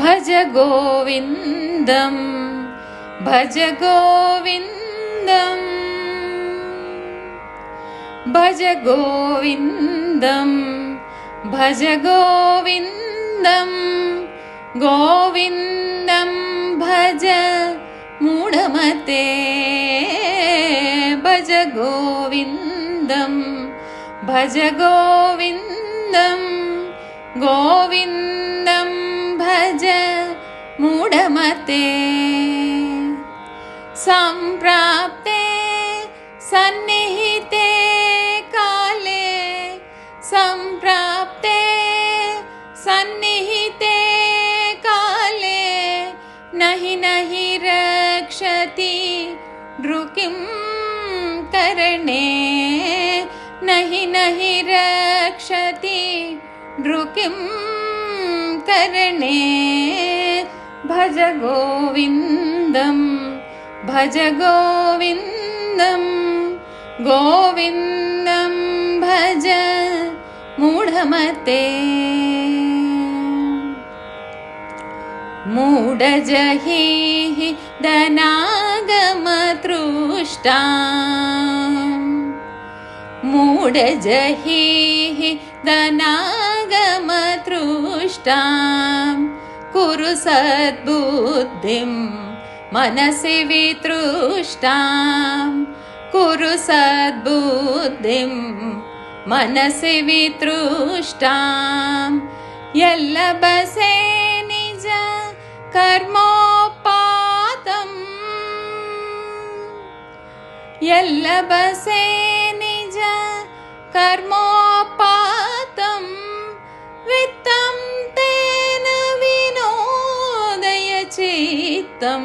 भज गोविन्दं भज गोविन्दं भज गोविन्दं भज गोविन्दं गोविन्दं भज मूढमते भज गोविन्दं भज गोविन्दं गोविन्दं भज मूढमते सम्प्राप्ते सन्निहिते काले सम्प्राप्ते सन्निहिते काले नहि नहि रक्षति नृकिं करणे नहि नहि रक्षति नृकिं करणे भज गोविन्दं भज गोविन्दं गोविन्दं भज मूढमते मूढजहिः धनागमतृष्टा मूढजहिः धनागमतृष्टा कुरु सद्बुद्धिं मनसि वितृष्टां कुरु सद्बुद्धिं मनसि वितृष्टां यल्लभसे निज कर्मोपातम् यल्लभसे निज कर्मोपातं वित्तं तेन विनोदय चित्तं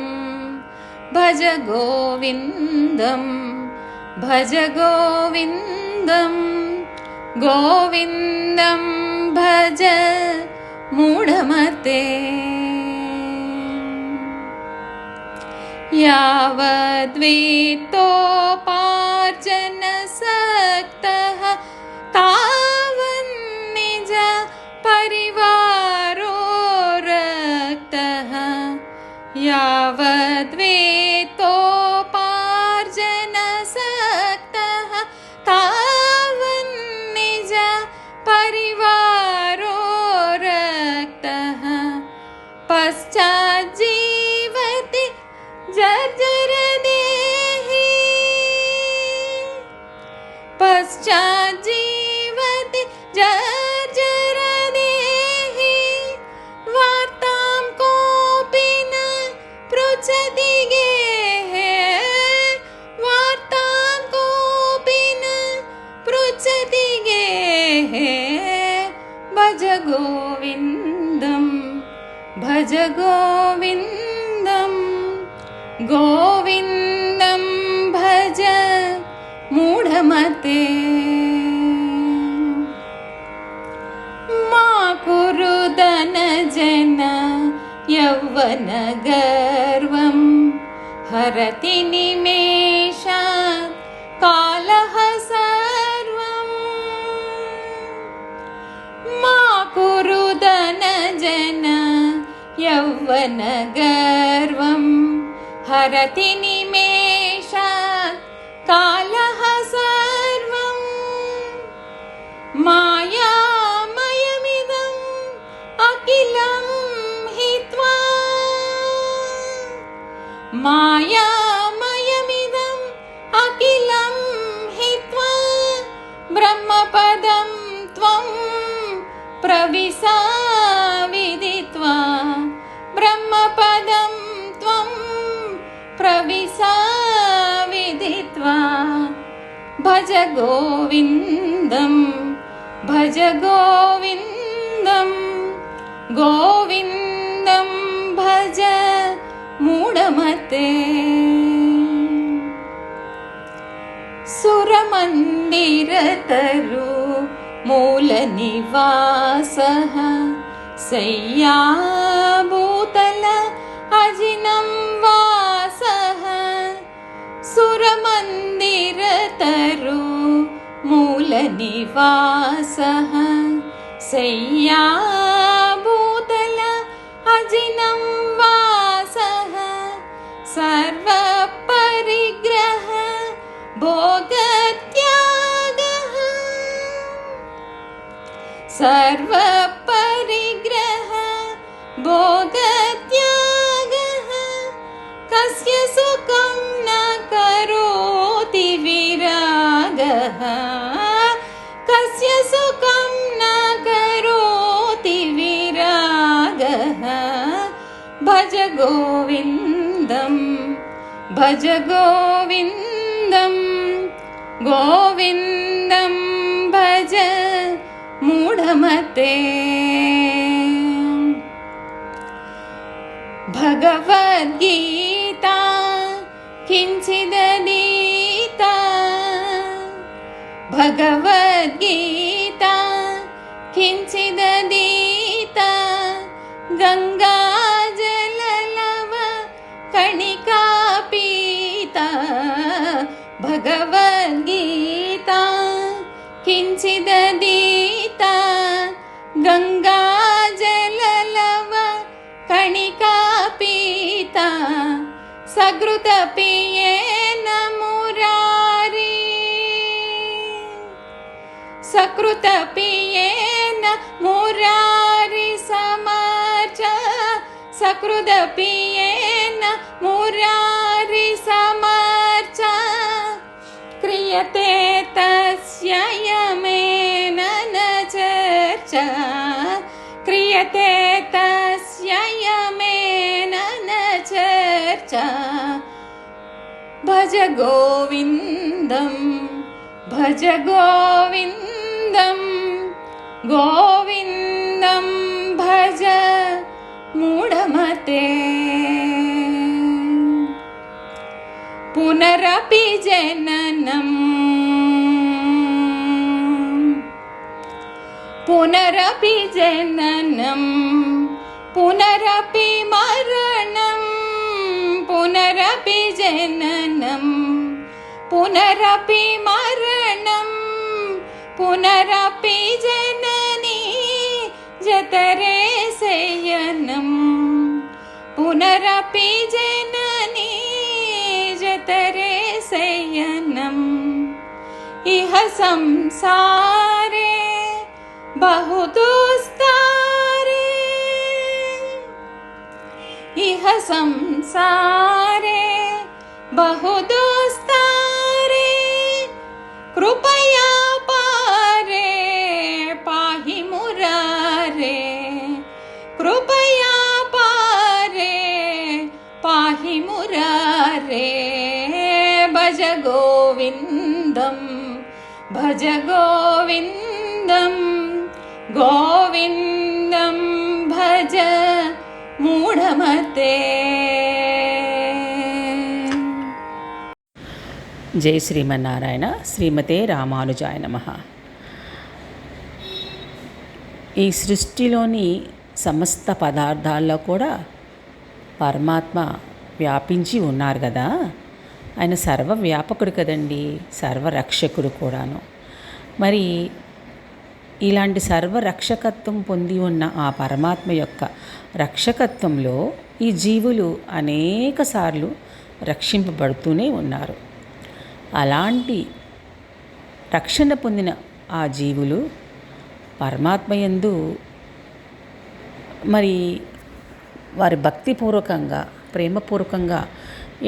भज गोविन्दं भज गोविन्दं गोविन्दं भज मूढमते यावद्वित्तोपार्जनसक्तः तावन्निज परिवारो रक्तः यावद्वित्तोपार्जनसक्तः तावन्निज परिवारो रक्तः पश्चाज्जीवति जर्जरदेहि पश्चाज्जीवति जर्जरदेहि वार्तां कोऽपि न पृच्छति गेः वार्तां कोऽपि न पृच्छति गेः भज गोविन्दं भज गोविन्दं गोविन्दं भज मूढमते मा कुरु धनजन यौवनगर्वं हरति निमेषात् कालः सर्वं मा कुरु धनजन यौवनगर्वं हरति निमेषात् कालः सर्वं मायामयमिदम् अखिलं हित्वा मायामयमिदम् अखिलं हित्वा ब्रह्मपदं त्वं प्रविशा विदित्वा ब्रह्मपदं त्वं प्रविशा विदित्वा भज गोविन्दं भज गोविन्दं गोविन्दं भज मूढमते सुरमन्दिरतरु मूलनिवासः शय्याभूतल अजिनं वासः सुरमन्दिरतरु मूलनिवासः शय्याभूतल अजिनं భజ గోవిందం భజ గోవిందం గోవిందం భజ మూఢమతే భగవద్గీతా కించిదనీతా భగవద్గీతా కించిదనీతా గంగాజలలవ కణికా పీతా భగవద్గీతా కించిదనీతా గంగాజలలవ కణికా పీతా సకృత పియేన మురారి సకృత పియేన మురారి సమర్చ సకృత పియేన మురారి సమర్చ క్రియతే తస్య యమేన న చర్చ క్రియతే తస్య యమేన న చర్చ భజ గోవిందం భజ గోవిందం గోవిందం భజ మూఢమతే పునరపి జననం పునరపి జననం పునరపి మరణం పునరపి జననం పునరపి మరణం పునరపి జననీ జఠరే శయనం పునరపి జననీ జఠరే శయనం ఇహ సంసారే బహుదుస్తారే ఇహ సంసారే బహుదుస్తారే కృపయా పారే పాహి మురారే కృపయా పారే పాహి మురారే భజ గోవిందం భజ గోవిందం గోవిందం భజ మూఢమతే. జై శ్రీమన్నారాయణ. శ్రీమతే రామానుజాయ నమః. ఈ సృష్టిలోని సమస్త పదార్థాల్లో కూడా పరమాత్మ వ్యాపించి ఉన్నారు కదా. ఆయన సర్వవ్యాపకుడు కదండి, సర్వరక్షకుడు కూడాను. మరి ఇలాంటి సర్వరక్షకత్వం పొంది ఉన్న ఆ పరమాత్మ యొక్క రక్షకత్వంలో ఈ జీవులు అనేక సార్లు రక్షింపబడుతూనే ఉన్నారు. అలాంటి రక్షణ పొందిన ఆ జీవులు పరమాత్మయందు మరి వారి భక్తిపూర్వకంగా ప్రేమపూర్వకంగా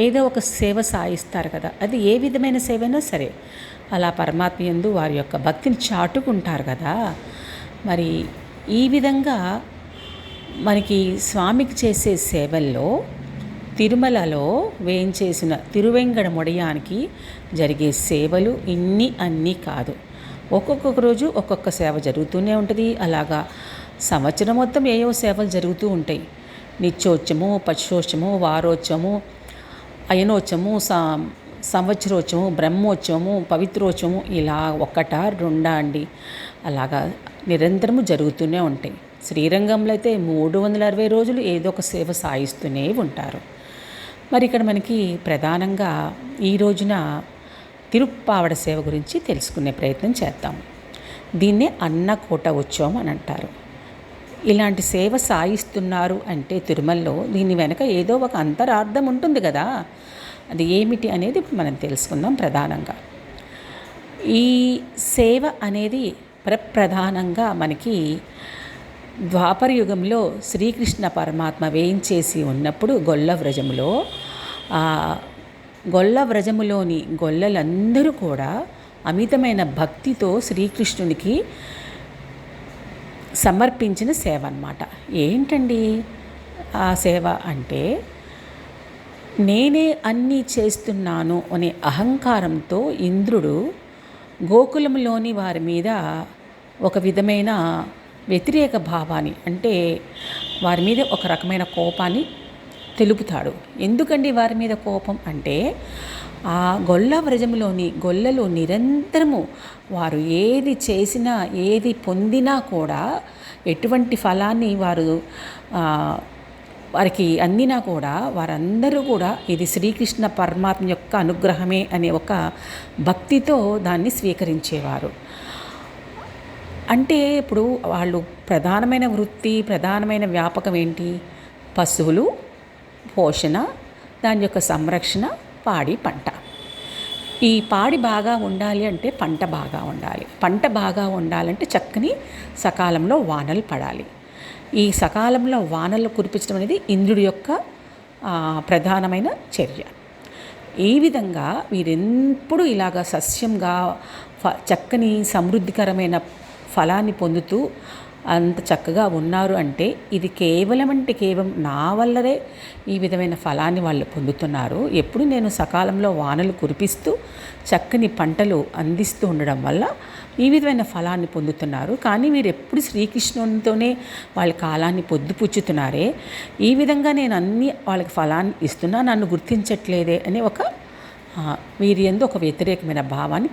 ఏదో ఒక సేవ సాయిస్తారు కదా. అది ఏ విధమైన సేవైనా సరే అలా పరమాత్మయందు వారి యొక్క భక్తిని చాటుకుంటారు కదా. మరి ఈ విధంగా మనకి స్వామికి చేసే సేవల్లో తిరుమలలో వేయించేసిన తిరువెంగడముడియానికి జరిగే సేవలు అన్నీ కాదు. ఒక్కొక్క రోజు ఒక్కొక్క సేవ జరుగుతూనే ఉంటుంది. అలాగా సంవత్సరం మొత్తం ఏవో సేవలు జరుగుతూ ఉంటాయి. నిత్యోత్సవము, పక్షోత్సవము, వారోత్సవము, అయనోత్సవము, సంవత్సరోత్సవము, బ్రహ్మోత్సవము, పవిత్రోత్సవము, ఇలా ఒకటా రెండా అండి, అలాగా నిరంతరము జరుగుతూనే ఉంటాయి. శ్రీరంగంలో అయితే 360 రోజులు ఏదో ఒక సేవ సాయిస్తూనే ఉంటారు. మరి ఇక్కడ మనకి ప్రధానంగా ఈ రోజున తిరుప్పావడ సేవ గురించి తెలుసుకునే ప్రయత్నం చేద్దాం. దీన్నే అన్నకూట ఉత్సవం అని అంటారు. ఇలాంటి సేవ సాయిస్తున్నారు అంటే తిరుమలలో దీని వెనక ఏదో ఒక అంతరార్థం ఉంటుంది కదా. అది ఏమిటి అనేది మనం తెలుసుకుందాం. ప్రధానంగా ఈ సేవ అనేది ప్రధానంగా మనకి ద్వాపర యుగంలో శ్రీకృష్ణ పరమాత్మ వేయించేసి ఉన్నప్పుడు గొల్లవ్రజములోని గొల్లలందరూ కూడా అమితమైన భక్తితో శ్రీకృష్ణునికి సమర్పించిన సేవ అన్నమాట. ఏంటండి ఆ సేవ అంటే నేనే అన్నీ చేస్తున్నాను అనే అహంకారంతో ఇంద్రుడు గోకులంలోని వారి మీద ఒక విధమైన వ్యతిరేక భావాన్ని, అంటే వారి మీద ఒక రకమైన కోపాన్ని తెలుపుతాడు. ఎందుకండి వారి మీద కోపం అంటే, ఆ గొల్ల వ్రజంలోని గొల్లలు నిరంతరము వారు ఏది చేసినా ఏది పొందినా కూడా ఎటువంటి ఫలాన్ని వారికి అందినా కూడా వారందరూ కూడా ఇది శ్రీకృష్ణ పరమాత్మ యొక్క అనుగ్రహమే అనే ఒక భక్తితో దాన్ని స్వీకరించేవారు. అంటే ఇప్పుడు వాళ్ళు ప్రధానమైన వృత్తి, ప్రధానమైన వ్యాపకం ఏంటి? పశువులు పోషణ, దాని యొక్క సంరక్షణ, పాడి పంట. ఈ పాడి బాగా ఉండాలి అంటే పంట బాగా ఉండాలి, పంట బాగా ఉండాలంటే చక్కని సకాలంలో వానలు పడాలి. ఈ సకాలంలో వానలు కురిపించడం అనేది ఇంద్రుడి యొక్క ప్రధానమైన చర్య. ఈ విధంగా వీరెప్పుడు ఇలాగ సస్యంగా చక్కని సమృద్ధికరమైన ఫలాన్ని పొందుతూ అంత చక్కగా ఉన్నారు అంటే ఇది కేవలం నా వల్లనే ఈ విధమైన ఫలాన్ని వాళ్ళు పొందుతున్నారు. ఎప్పుడు నేను సకాలంలో వానలు కురిపిస్తూ చక్కని పంటలు అందిస్తూ ఉండడం వల్ల ఈ విధమైన ఫలాన్ని పొందుతున్నారు. కానీ మీరు ఎప్పుడు శ్రీకృష్ణునితోనే వాళ్ళ కాలాన్ని పొద్దుపుచ్చుతున్నారే, ఈ విధంగా నేను అన్ని వాళ్ళకి ఫలాన్ని ఇస్తున్నా, నన్ను గుర్తించట్లేదే అనే ఒక వీరి యందు ఒక వ్యతిరేకమైన భావాన్ని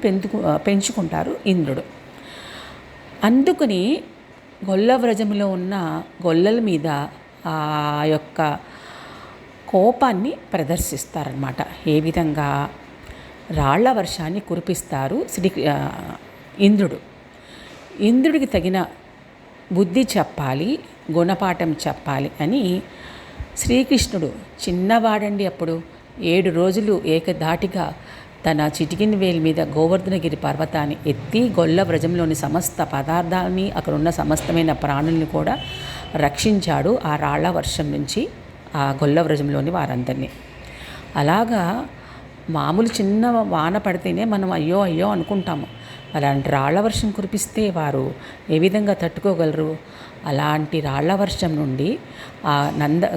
పెంచుకుంటారు ఇంద్రుడు. అందుకని గొల్ల వ్రజంలో ఉన్న గొల్లల మీద ఆ యొక్క కోపాన్ని ప్రదర్శిస్తారన్నమాట. ఏ విధంగా? రాళ్ల వర్షాన్ని కురిపిస్తారు ఇంద్రుడికి తగిన బుద్ధి చెప్పాలి, గుణపాఠం చెప్పాలి అని శ్రీకృష్ణుడు చిన్నవాడండి, అప్పుడు 7 రోజులు ఏకధాటిగా తన చిటికిన వేలి మీద గోవర్ధనగిరి పర్వతాన్ని ఎత్తి గొల్ల వ్రజంలోని సమస్త పదార్థాలని, అక్కడున్న సమస్తమైన ప్రాణుల్ని కూడా రక్షించాడు ఆ రాళ్ల వర్షం నుంచి, ఆ గొల్ల వ్రజంలోని వారందరినీ. అలాగా మామూలు చిన్న వాన పడితేనే మనం అయ్యో అయ్యో అనుకుంటాము. అలాంటి రాళ్ల వర్షం కురిపిస్తే వారు ఏ విధంగా తట్టుకోగలరు? అలాంటి రాళ్ల వర్షం నుండి ఆ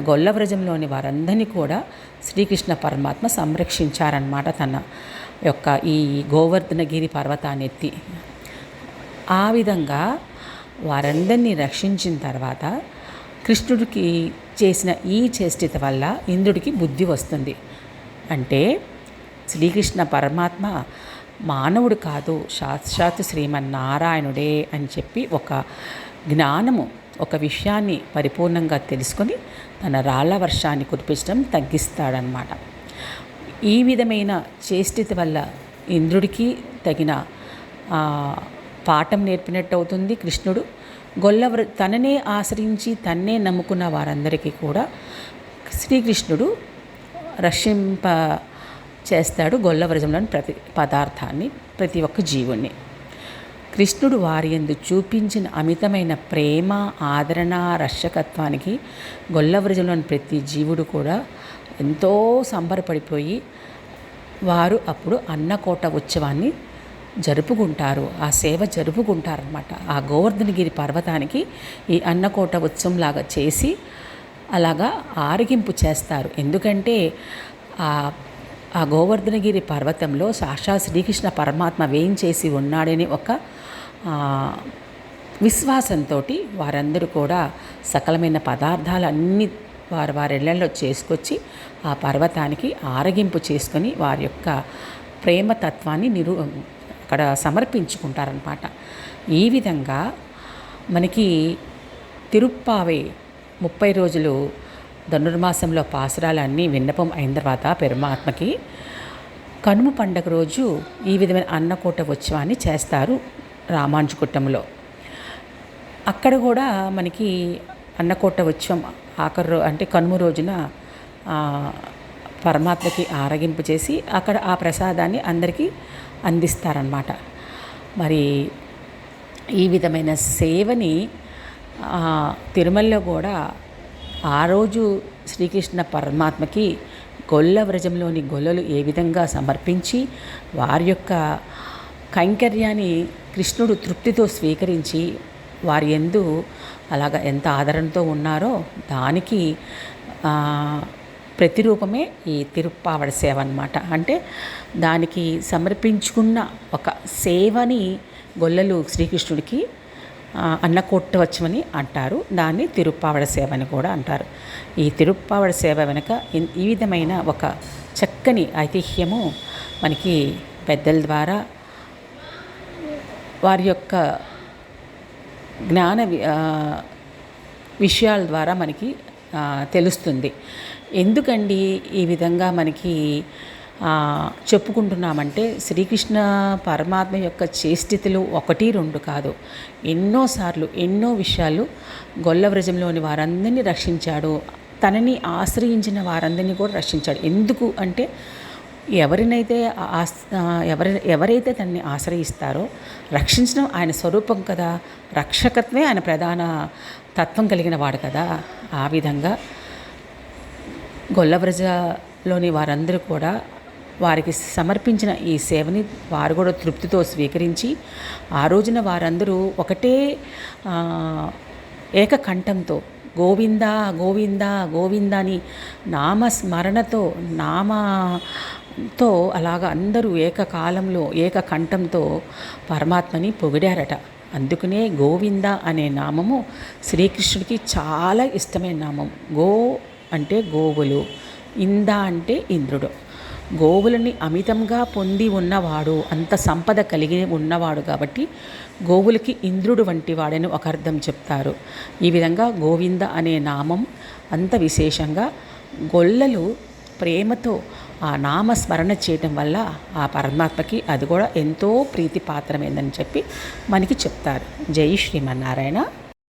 గొల్ల వ్రజంలోని వారందరినీ కూడా శ్రీకృష్ణ పరమాత్మ సంరక్షించారన్నమాట తన యొక్క ఈ గోవర్ధనగిరి పర్వతాన్ని ఎత్తి. ఆ విధంగా వారందరినీ రక్షించిన తర్వాత కృష్ణుడికి చేసిన ఈ చేష్టిత వల్ల ఇంద్రుడికి బుద్ధి వస్తుంది. అంటే శ్రీకృష్ణ పరమాత్మ మానవుడు కాదు, సాక్షాత్ శ్రీమన్నారాయణుడే అని చెప్పి ఒక జ్ఞానము, ఒక విషయాన్ని పరిపూర్ణంగా తెలుసుకొని తన రాళ్ల వర్షాన్ని కురిపించడం తగ్గిస్తాడనమాట. ఈ విధమైన చేష్టిత వల్ల ఇంద్రుడికి తగిన పాఠం నేర్పినట్టు అవుతుంది. కృష్ణుడు తననే ఆశ్రయించి తన్నే నమ్ముకున్న వారందరికీ కూడా శ్రీకృష్ణుడు రక్షింప చేస్తాడు గొల్ల వ్రజంలోని ప్రతి పదార్థాన్ని, ప్రతి ఒక్క జీవుణ్ణి. కృష్ణుడు వారి యందు చూపించిన అమితమైన ప్రేమ, ఆదరణ, రక్షకత్వానికి గొల్ల వ్రజంలోని ప్రతి జీవుడు కూడా ఎంతో సంబరపడిపోయి వారు అప్పుడు అన్నకోట ఉత్సవాన్ని జరుపుకుంటారు, ఆ సేవ జరుపుకుంటారనమాట. ఆ గోవర్ధనగిరి పర్వతానికి ఈ అన్నకోట ఉత్సవంలాగా చేసి అలాగా ఆరగింపు చేస్తారు. ఎందుకంటే ఆ గోవర్ధనగిరి పర్వతంలో సాక్షాత్ శ్రీకృష్ణ పరమాత్మ వేయించేసి ఉన్నాడని ఒక విశ్వాసంతో వారందరూ కూడా సకలమైన పదార్థాలన్నీ వారిళ్లలో చేసుకొచ్చి ఆ పర్వతానికి ఆరగింపు చేసుకొని వారి యొక్క ప్రేమతత్వాన్ని అక్కడ సమర్పించుకుంటారనమాట. ఈ విధంగా మనకి తిరుప్పావై 30 రోజులు ధనుర్మాసంలో పాసురాలన్నీ విన్నపం అయిన తర్వాత పరమాత్మకి కనుమ పండగ రోజు ఈ విధమైన అన్నకూట ఉత్సవాన్ని చేస్తారు రామాంజుకుట్టంలో. అక్కడ కూడా మనకి అన్నకూట ఉత్సవం అంటే కనుమ రోజున పరమాత్మకి ఆరగింపు చేసి అక్కడ ఆ ప్రసాదాన్ని అందరికీ అందిస్తారన్నమాట. మరి ఈ విధమైన సేవని తిరుమలలో కూడా ఆ రోజు శ్రీకృష్ణ పరమాత్మకి గొల్ల వ్రజంలోని గొల్లలు ఏ విధంగా సమర్పించి వారి యొక్క కైంకర్యాన్ని కృష్ణుడు తృప్తితో స్వీకరించి వారి యందు అలాగా ఎంత ఆదరణతో ఉన్నారో దానికి ప్రతిరూపమే ఈ తిరుప్పావడ సేవ అన్నమాట. అంటే దానికి సమర్పించుకున్న ఒక సేవని గొల్లలు శ్రీకృష్ణుడికి అన్నకొట్టవచ్చమని అంటారు. దాన్ని తిరుప్పావడ సేవ అని కూడా అంటారు. ఈ తిరుప్పావడ సేవ వెనుక ఈ విధమైన ఒక చక్కని ఐతిహ్యము మనకి పెద్దల ద్వారా వారి యొక్క జ్ఞాన విషయాల ద్వారా మనకి తెలుస్తుంది. ఎందుకండి ఈ విధంగా మనకి చెప్పుకుంటున్నామంటే శ్రీకృష్ణ పరమాత్మ యొక్క చేష్టితలు 1, 2 కాదు, ఎన్నోసార్లు ఎన్నో విషయాలు గొల్లవ్రజంలోని వారందరినీ రక్షించాడు. తనని ఆశ్రయించిన వారందరినీ కూడా రక్షించాడు. ఎందుకు అంటే ఎవరైతే తనని ఆశ్రయిస్తారో రక్షించడం ఆయన స్వరూపం కదా, రక్షకత్వమే ఆయన ప్రధాన తత్వం కలిగిన వాడు కదా. ఆ విధంగా గొల్లవ్రజలోని వారందరూ కూడా వారికి సమర్పించిన ఈ సేవని వారు కూడా తృప్తితో స్వీకరించి ఆ రోజున వారందరూ ఒకటే ఏకకంఠంతో గోవింద గోవింద గోవింద అని నామస్మరణతో అలాగా అందరూ ఏకకాలంలో ఏకకంఠంతో పరమాత్మని పొగిడారట. అందుకనే గోవింద అనే నామము శ్రీకృష్ణుడికి చాలా ఇష్టమైన నామం. గో అంటే గోవులు, ఇంద అంటే ఇంద్రుడు. గోవులని అమితంగా పొంది ఉన్నవాడు, అంత సంపద కలిగి ఉన్నవాడు కాబట్టి గోవులకి ఇంద్రుడు వంటి వాడని ఒక అర్థం చెప్తారు. ఈ విధంగా గోవింద అనే నామం అంత విశేషంగా గొల్లలు ప్రేమతో ఆ నామస్మరణ చేయటం వల్ల ఆ పరమాత్మకి అది కూడా ఎంతో ప్రీతిపాత్రమైందని చెప్పి మనకి చెప్తారు. జై శ్రీమన్నారాయణ.